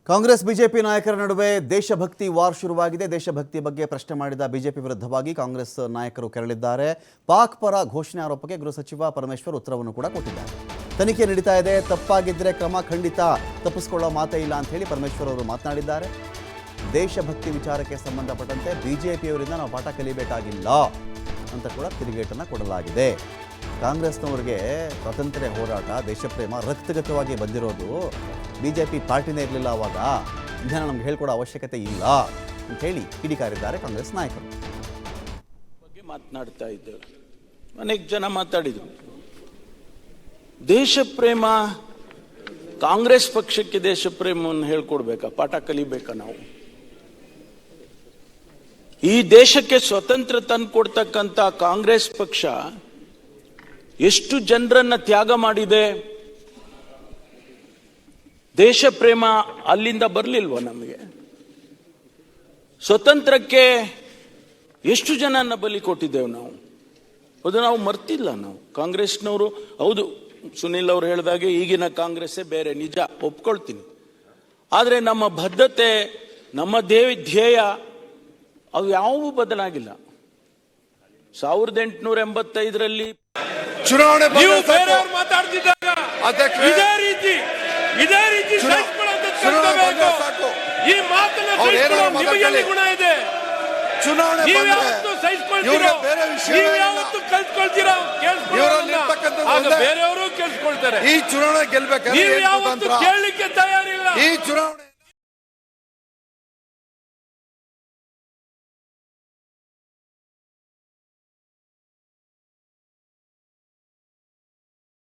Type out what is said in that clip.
Congress BJP ನಾಯಕರ ನಡುವೆ ದೇಶಭಕ್ತಿ ವಾರ್ ಶುರುವಾಗಿದೆ. ದೇಶಭಕ್ತಿ ಬಗ್ಗೆ ಪ್ರಶ್ನೆ ಮಾಡಿದ ಬಿಜೆಪಿ ವಿರುದ್ಧವಾಗಿ ಕಾಂಗ್ರೆಸ್ ನಾಯಕರು ಕೆರಳಿದ್ದಾರೆ. ಪಾಕ್ ಪರ ಘೋಷಣೆ ಆರೋಪಕ್ಕೆ ಗೃಹ ಸಚಿವ ಪರಮೇಶ್ವರ್ ಉತ್ತರವನ್ನು ಕೂಡ ಕೊಟ್ಟಿದ್ದಾರೆ. ತನಿಖೆ ನಡೀತಾ ಇದೆ, ತಪ್ಪಾಗಿದ್ದರೆ ಕ್ರಮ ಖಂಡಿತ, ತಪ್ಪಿಸಿಕೊಳ್ಳೋ ಮಾತೇ ಇಲ್ಲ ಅಂತ ಹೇಳಿ ಪರಮೇಶ್ವರ್ ಅವರು ಮಾತನಾಡಿದ್ದಾರೆ. ದೇಶಭಕ್ತಿ ವಿಚಾರಕ್ಕೆ ಸಂಬಂಧಪಟ್ಟಂತೆ ಬಿಜೆಪಿಯವರಿಂದ ನಾವು ಪಾಠ ಕಲಿಬೇಕಾಗಿಲ್ಲ ಅಂತ ಕೂಡ ತಿರುಗೇಟನ್ನು ಕೊಡಲಾಗಿದೆ. ಕಾಂಗ್ರೆಸ್ನವರಿಗೆ ಸ್ವಾತಂತ್ರ್ಯ ಹೋರಾಟ, ದೇಶಪ್ರೇಮ ರಕ್ತಗತವಾಗಿ ಬಂದಿರೋದು. ಬಿಜೆಪಿ ಪಾರ್ಟಿನೇ ಇರಲಿಲ್ಲ ಅವಾಗ, ಇದನ್ನು ನಮ್ಗೆ ಹೇಳ್ಕೊಡೋ ಅವಶ್ಯಕತೆ ಇಲ್ಲ ಅಂತ ಹೇಳಿ ಕಿಡಿಕಾರಿದ್ದಾರೆ ಕಾಂಗ್ರೆಸ್ ನಾಯಕರು. ಬಗ್ಗೆ ಮಾತನಾಡ್ತಾ ಇದ್ದೇವೆ, ಅನೇಕ ಜನ ಮಾತಾಡಿದ್ರು. ದೇಶಪ್ರೇಮ, ಕಾಂಗ್ರೆಸ್ ಪಕ್ಷಕ್ಕೆ ದೇಶಪ್ರೇಮವನ್ನು ಹೇಳ್ಕೊಡ್ಬೇಕಾ, ಪಾಠ ಕಲಿಬೇಕಾ? ನಾವು ಈ ದೇಶಕ್ಕೆ ಸ್ವತಂತ್ರ ತಂದುಕೊಡ್ತಕ್ಕಂಥ ಕಾಂಗ್ರೆಸ್ ಪಕ್ಷ ಎಷ್ಟು ಜನರನ್ನ ತ್ಯಾಗ ಮಾಡಿದೆ. ದೇಶ ಪ್ರೇಮ ಅಲ್ಲಿಂದ ಬರಲಿಲ್ವ ನಮಗೆ? ಸ್ವತಂತ್ರಕ್ಕೆ ಎಷ್ಟು ಜನನ್ನ ಬಲಿ ಕೊಟ್ಟಿದ್ದೇವೆ ನಾವು, ಅದು ನಾವು ಮರ್ತಿಲ್ಲ. ನಾವು ಕಾಂಗ್ರೆಸ್ನವರು, ಹೌದು ಸುನಿಲ್ ಅವರು ಹೇಳಿದಾಗೆ ಈಗಿನ ಕಾಂಗ್ರೆಸ್ಸೇ ಬೇರೆ, ನಿಜ ಒಪ್ಕೊಳ್ತೀನಿ. ಆದರೆ ನಮ್ಮ ಬದ್ಧತೆ, ನಮ್ಮ ಧ್ಯೇಯ ಅವು ಯಾವುವೂ ಬದಲಾಗಿಲ್ಲ. 1885ರಲ್ಲಿ ಚುನಾವಣೆ ನೀವು ಬೇರೆಯವರು ಮಾತಾಡ್ತಿದ್ದಾಗ ಇದೇ ರೀತಿ ಈ ಮಾತನ್ನ ನಿಮಗೆ ಗುಣ ಇದೆ. ಚುನಾವಣೆ ನೀವು ಯಾವತ್ತು ಸಹಿಸ್ಕೊಳ್ತೀರೋ, ನೀವು ಯಾವತ್ತು ಕಲ್ತ್ಕೊಳ್ತೀರೋ, ಬೇರೆಯವರು ಕೇಳಿಸ್ಕೊಳ್ತಾರೆ. ಈ ಚುನಾವಣೆ ಗೆಲ್ಬೇಕಾದ್ರೆ ನೀವು ಯಾವತ್ತು ಕೇಳಲಿಕ್ಕೆ ತಯಾರಿಲ್ಲ. ಈ ಚುನಾವಣೆ